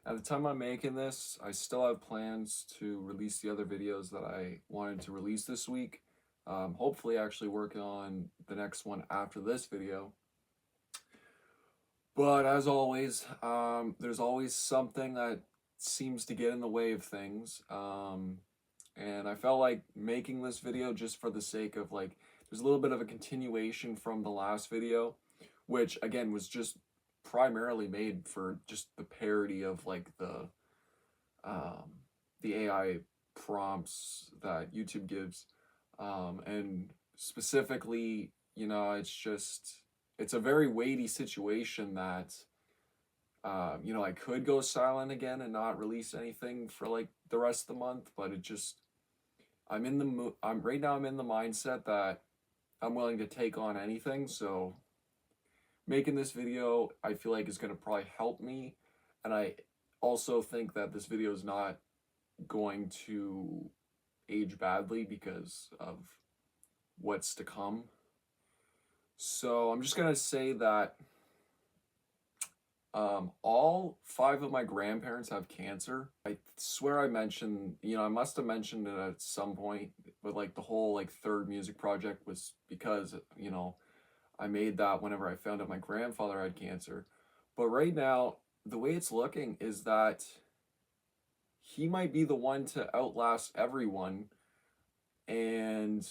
At the time I'm making this, I still have plans to release the other videos that I wanted to release this week. Hopefully actually working on the next one after this video. But as always, there's always something that seems to get in the way of things. And I felt like making this video just for the sake of like, there's a little bit of a continuation from the last video, which again was just primarily made for just the parody of like um, the AI prompts that YouTube gives. And specifically, it's a very weighty situation that, I could go silent again and not release anything for like the rest of the month, but right now I'm in the mindset that I'm willing to take on anything. So making this video, I feel like is going to probably help me. And I also think that this video is not going to age badly because of what's to come. So I'm just gonna say that all five of my grandparents have cancer. I swear I mentioned, I must have mentioned it at some point, but like the whole like third music project was because, I made that whenever I found out my grandfather had cancer. But right now, the way it's looking is that he might be the one to outlast everyone. And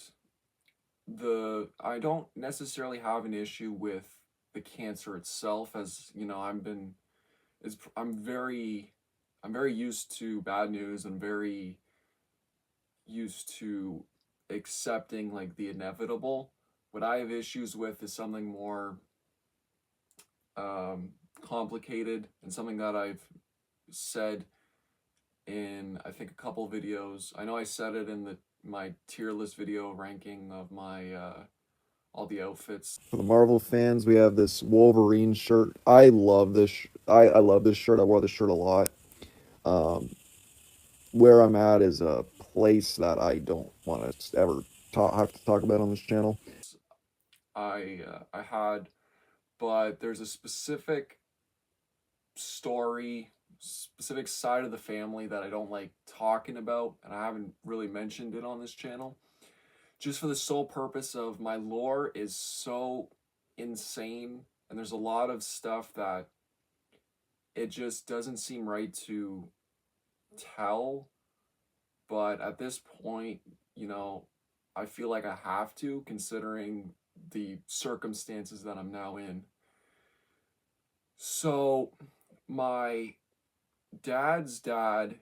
I don't necessarily have an issue with the cancer itself, as I'm very used to bad news and very used to accepting like the inevitable. What I have issues with is something more um, complicated, and something that I've said in I think a couple videos. I know I said it in the my tier list video ranking of my all the outfits. For the Marvel fans, we have this Wolverine shirt. I love this. I love this shirt. I wore this shirt a lot. Um, where I'm at is a place that I don't want to ever have to talk about on this channel. I had, but there's a specific story, specific side of the family that I don't like talking about, and I haven't really mentioned it on this channel. Just for the sole purpose of my lore is so insane, and there's a lot of stuff that it just doesn't seem right to tell. But at this point, I feel like I have to, considering the circumstances that I'm now in. So, my dad's dad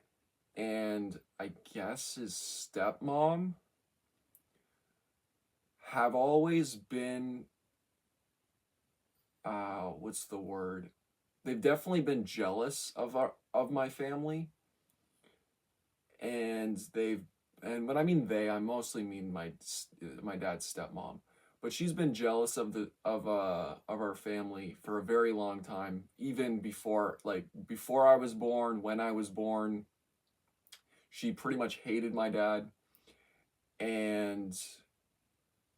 and I guess his stepmom have always been, what's the word? They've definitely been jealous of my family, and and when I mean they, I mostly mean my dad's stepmom. But she's been jealous of our family for a very long time, even before I was born, when I was born. She pretty much hated my dad, and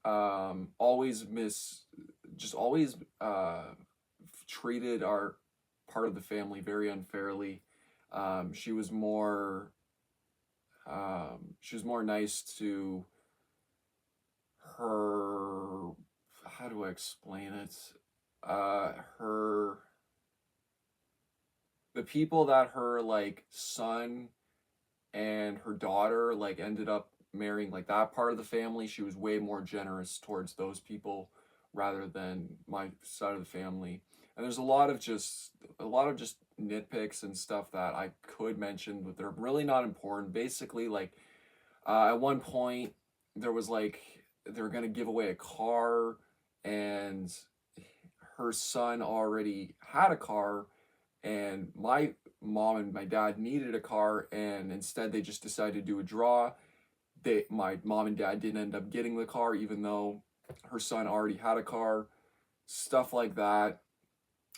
always just always treated our part of the family very unfairly. She was more nice to her, how do I explain it? Her the people that her like son and her daughter like ended up marrying, like that part of the family, she was way more generous towards those people rather than my side of the family. And there's a lot of just nitpicks and stuff that I could mention, but they're really not important. Basically, like at one point there was like they were gonna give away a car, and her son already had a car, and my mom and my dad needed a car, and instead they just decided to do a draw. My mom and dad didn't end up getting the car, even though her son already had a car. Stuff like that.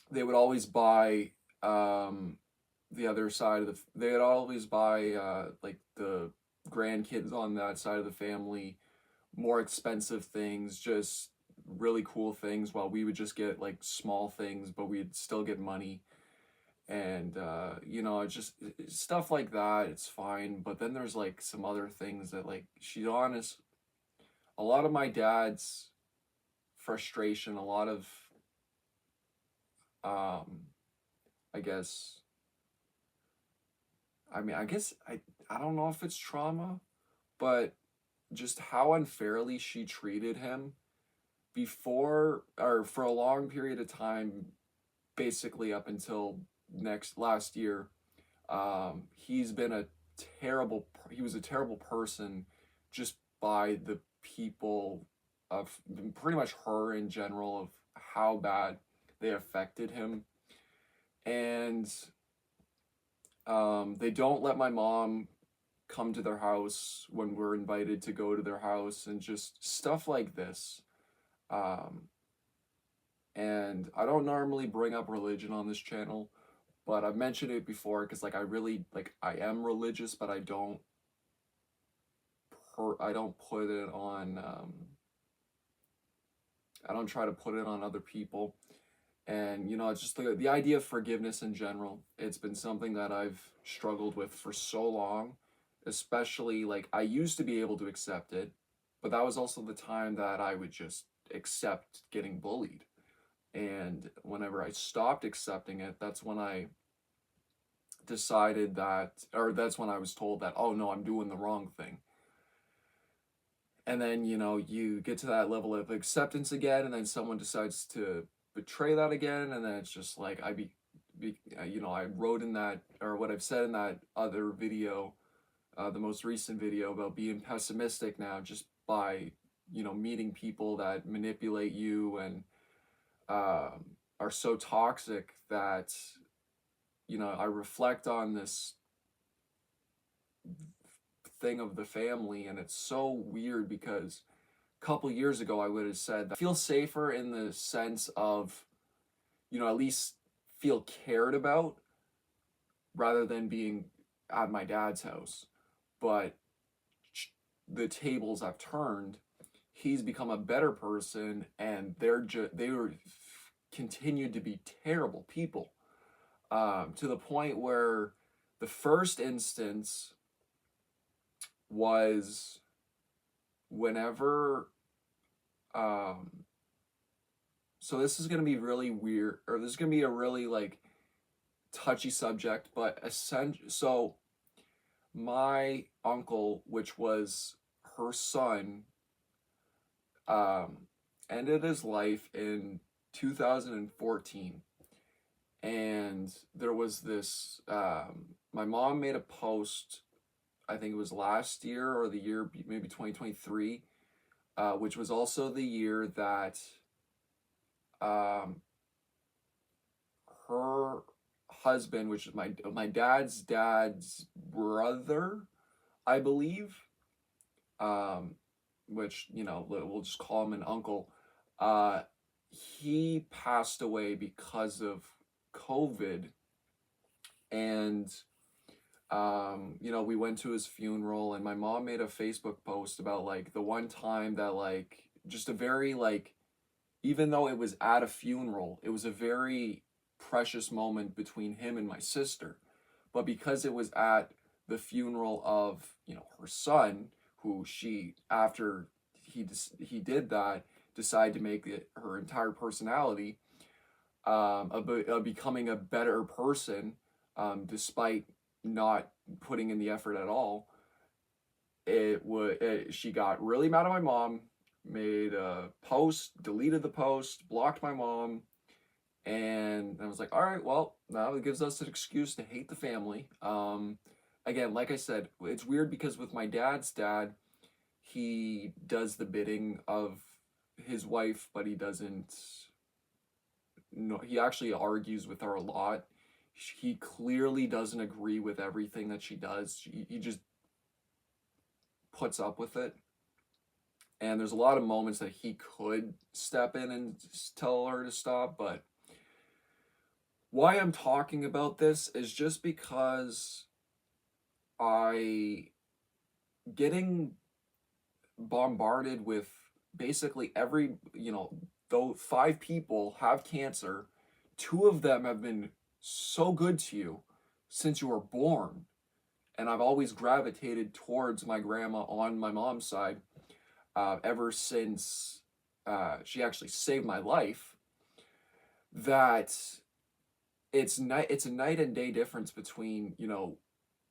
They would always buy the other side of they would always buy like the grandkids on that side of the family more expensive things, just really cool things, while we would just get like small things, but we'd still get money. And you know, it's just stuff like that, it's fine. But then there's like some other things that, like, she's honest, a lot of my dad's frustration, a lot of um I guess, I guess I don't know if it's trauma, but just how unfairly she treated him before, or for a long period of time, basically up until next last year. He's been a he was a terrible person, just by the people of, pretty much her in general, of how bad they affected him. And they don't let my mom come to their house when we're invited to go to their house, and just stuff like this. Um, and I don't normally bring up religion on this channel, but I've mentioned it before because, like, I really, like, I am religious, but I don't put it on, I don't try to put it on other people. And you know, it's just the idea of forgiveness in general. It's been something that I've struggled with for so long, especially, like, I used to be able to accept it, but that was also the time that I would just accept getting bullied. And whenever I stopped accepting it, that's when I decided that, or that's when I was told that, oh no, I'm doing the wrong thing. And then, you know, you get to that level of acceptance again, and then someone decides to betray that again, and then it's just like, you know, I wrote in that, or what I've said in that other video, the most recent video, about being pessimistic now, just by, you know, meeting people that manipulate you and are so toxic that, you know, I reflect on this thing of the family, and it's so weird because a couple years ago I would have said that I feel safer in the sense of, you know, at least feel cared about, rather than being at my dad's house. But the tables have turned. He's become a better person, and they were continued to be terrible people, to the point where the first instance was whenever, um so this is going to be really weird, or this is going to be a really, like, touchy subject, but so my uncle, which was her son, um ended his life in 2014. And there was this, my mom made a post, I think it was last year or the year, maybe 2023, which was also the year that, um, her husband, which is my dad's brother, I believe, um, which, you know, we'll just call him an uncle. Uh, he passed away because of COVID. And you know, we went to his funeral, and my mom made a Facebook post about, like, the one time that, like, just a very, like, even though it was at a funeral, it was a very precious moment between him and my sister. But because it was at the funeral of, you know, her son, who she, after he did that, decided to make it her entire personality, of becoming a better person, despite not putting in the effort at all. She got really mad at my mom, made a post, deleted the post, blocked my mom, and I was like, all right, well, now it gives us an excuse to hate the family. Again, like I said, it's weird because with my dad's dad, he does the bidding of his wife, but he doesn't. No, he actually argues with her a lot. He clearly doesn't agree with everything that she does. He just puts up with it. And there's a lot of moments that he could step in and tell her to stop. But why I'm talking about this is just because I getting bombarded with basically every, you know, though 5 people have cancer, 2 of them have been so good to you since you were born. And I've always gravitated towards my grandma on my mom's side ever since she actually saved my life. That it's a night and day difference between, you know,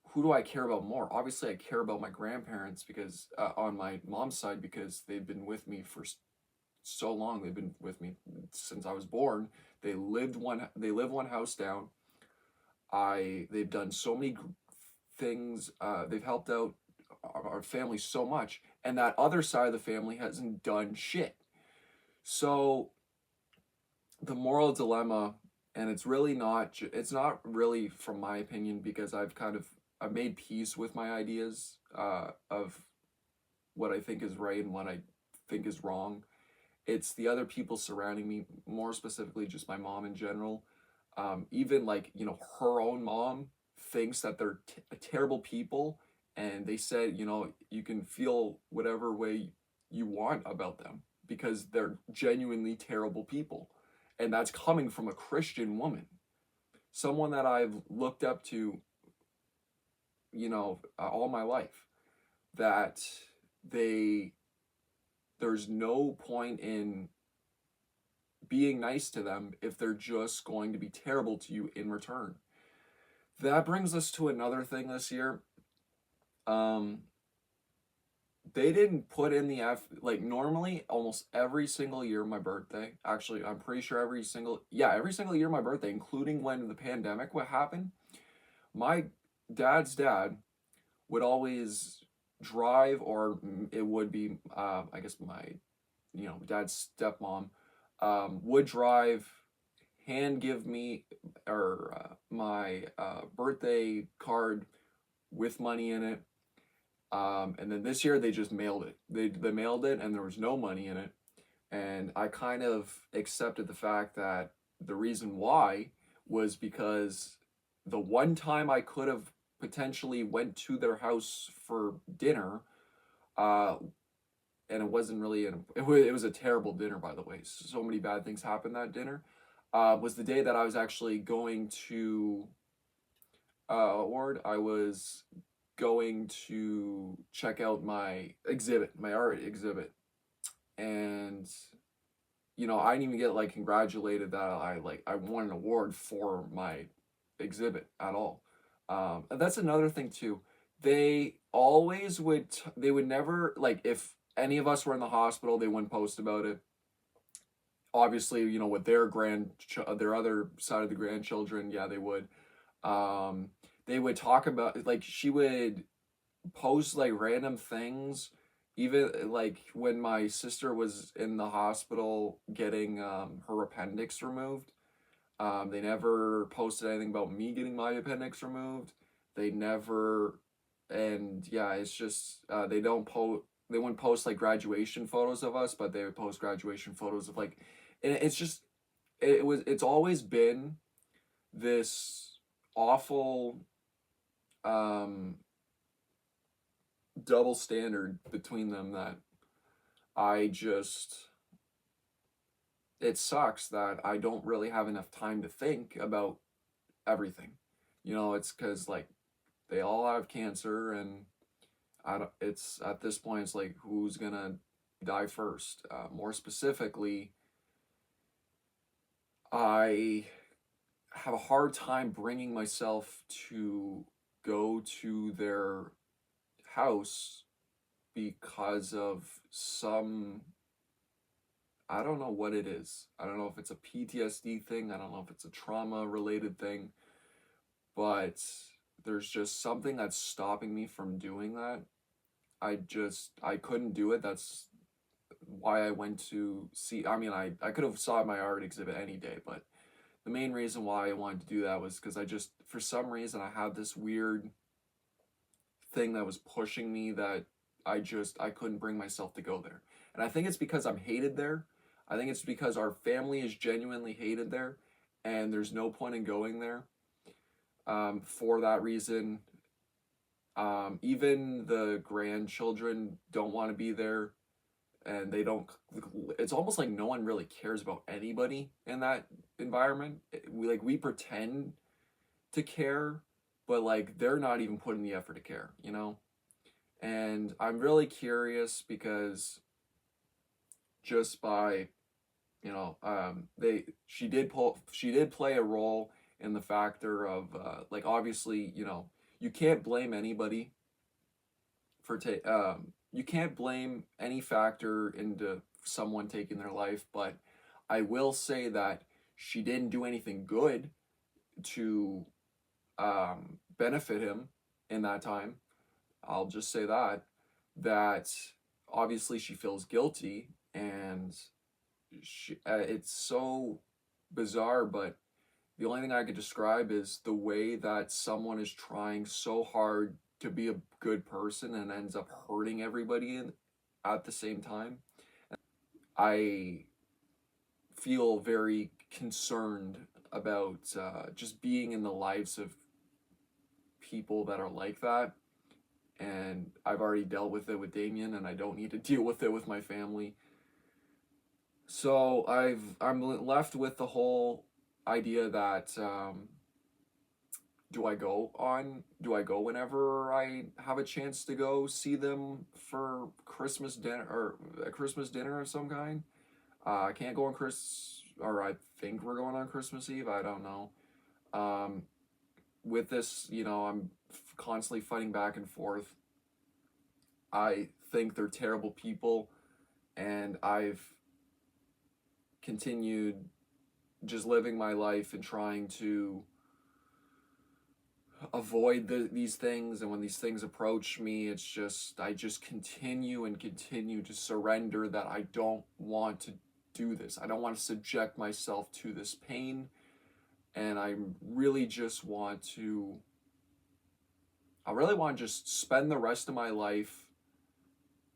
who do I care about more? Obviously, I care about my grandparents because on my mom's side, because they've been with me for so long. They've been with me since I was born. They live one house down. They've done so many things. They've helped out our family so much, and that other side of the family hasn't done shit. So the moral dilemma, and it's not really from my opinion, because I've made peace with my ideas of what I think is right and what I think is wrong. It's the other people surrounding me, more specifically just my mom in general. Even like, you know, her own mom thinks that they're terrible people, and they said, you know, you can feel whatever way you want about them because they're genuinely terrible people. And that's coming from a Christian woman, someone that I've looked up to, you know, all my life. That they there's no point in being nice to them if they're just going to be terrible to you in return. That brings us to another thing this year. Um, they didn't put in the like normally almost every single year my birthday. Actually, I'm pretty sure every single year my birthday, including when the pandemic would happen. My dad's dad would always drive, or it would be, I guess my, you know, dad's stepmom, would drive, hand give me or my birthday card with money in it. And then this year they just mailed it. They mailed it and there was no money in it. And I kind of accepted the fact that the reason why was because the one time I could have potentially went to their house for dinner, uh, and it wasn't really it was a terrible dinner, by the way. So many bad things happened that dinner. Was the day that I was actually going to award. I was going to check out my art exhibit, and you know, I didn't even get like congratulated that I won an award for my exhibit at all. And that's another thing too. They would never, like, if any of us were in the hospital, they wouldn't post about it. Obviously, you know, with their other side of the grandchildren, yeah, they would. Um, they would talk about, like, she would post like random things, even like when my sister was in the hospital getting her appendix removed. They never posted anything about me getting my appendix removed. They never, and yeah, it's just they wouldn't post like graduation photos of us, but they would post graduation photos of like, and it's just it's always been this awful um double standard between them that I just it sucks that I don't really have enough time to think about everything. You know, it's cuz like they all have cancer, and I don't it's at this point it's like who's going to die first. More specifically, I have a hard time bringing myself to go to their house because of some, I don't know what it is. I don't know if it's a PTSD thing. I don't know if it's a trauma related thing, but there's just something that's stopping me from doing that. I couldn't do it. That's why I went to see. I mean, I could have saw my art exhibit any day, but the main reason why I wanted to do that was because I just, for some reason, I had this weird thing that was pushing me that I couldn't bring myself to go there. And I think it's because I'm hated there. I think it's because our family is genuinely hated there, and there's no point in going there. For that reason, even the grandchildren don't want to be there, and they don't. It's almost like no one really cares about anybody in that environment. We pretend. to care, but like they're not even putting the effort to care, you know? And I'm really curious because just by, you know, she did play a role in the factor of like obviously, you know, you can't blame anybody for you can't blame any factor into someone taking their life, but I will say that she didn't do anything good to benefit him in that time. I'll just say that obviously she feels guilty, and it's so bizarre, but the only thing I could describe is the way that someone is trying so hard to be a good person and ends up hurting everybody at the same time. I feel very concerned about just being in the lives of people that are like that. And I've already dealt with it with Damien, and I don't need to deal with it with my family. So I'm left with the whole idea that do I go whenever I have a chance to go see them for Christmas dinner or a Christmas dinner of some kind? I can't go on or I think we're going on Christmas Eve. I don't know. Um, with this, you know, I'm constantly fighting back and forth. I think they're terrible people, and I've continued just living my life and trying to avoid these things. And when these things approach me, it's just I just continue and continue to surrender that I don't want to do this. I don't want to subject myself to this pain, and I really just want to just spend the rest of my life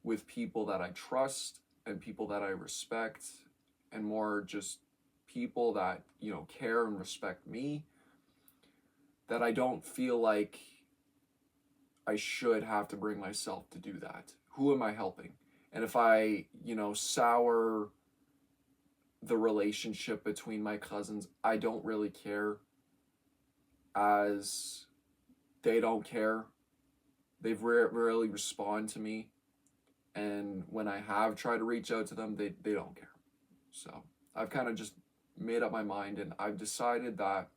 with people that I trust and people that I respect, and more just people that, you know, care and respect me, that I don't feel like I should have to bring myself to do that. Who am I helping? And if I, you know, sour the relationship between my cousins, I don't really care, as they don't care. They've rarely respond to me, and when I have tried to reach out to them, they don't care. So I've kind of just made up my mind, and I've decided that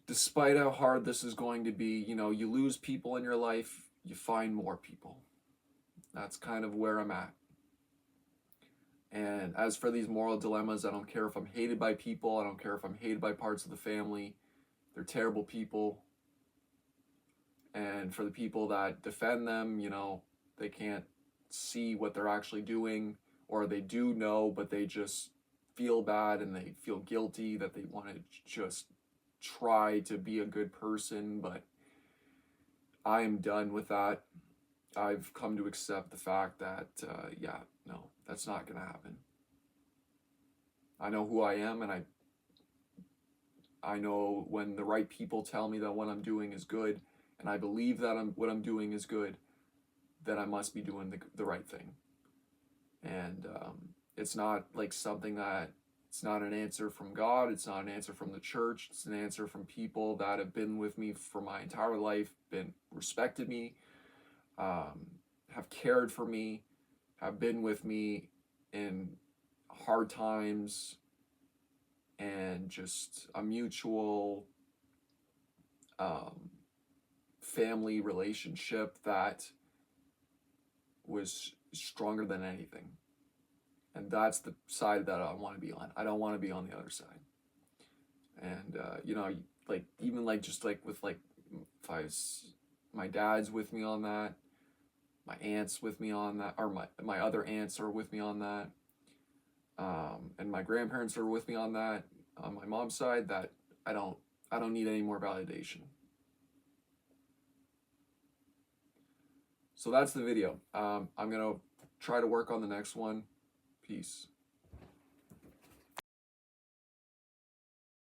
despite how hard this is going to be, you know, you lose people in your life, you find more people. That's kind of where I'm at. And as for these moral dilemmas, I don't care if I'm hated by people, I don't care if I'm hated by parts of the family. They're terrible people. And for the people that defend them, you know, they can't see what they're actually doing, or they do know, but they just feel bad and they feel guilty that they want to just try to be a good person. But I am done with that. I've come to accept the fact that, yeah, no, that's not going to happen. I know who I am, and I know when the right people tell me that what I'm doing is good, and I believe that what I'm doing is good, that I must be doing the right thing. And it's not like something that, it's not an answer from God, it's not an answer from the church, it's an answer from people that have been with me for my entire life, respected me, have cared for me, have been with me in hard times, and just a mutual family relationship that was stronger than anything. And that's the side that I want to be on. I don't want to be on the other side. And you know, like even like just like with like if my dad's with me on that, my aunt's with me on that, or my other aunts are with me on that, and my grandparents are with me on that on my mom's side, that I don't need any more validation. So that's the video. I'm gonna try to work on the next one. Peace.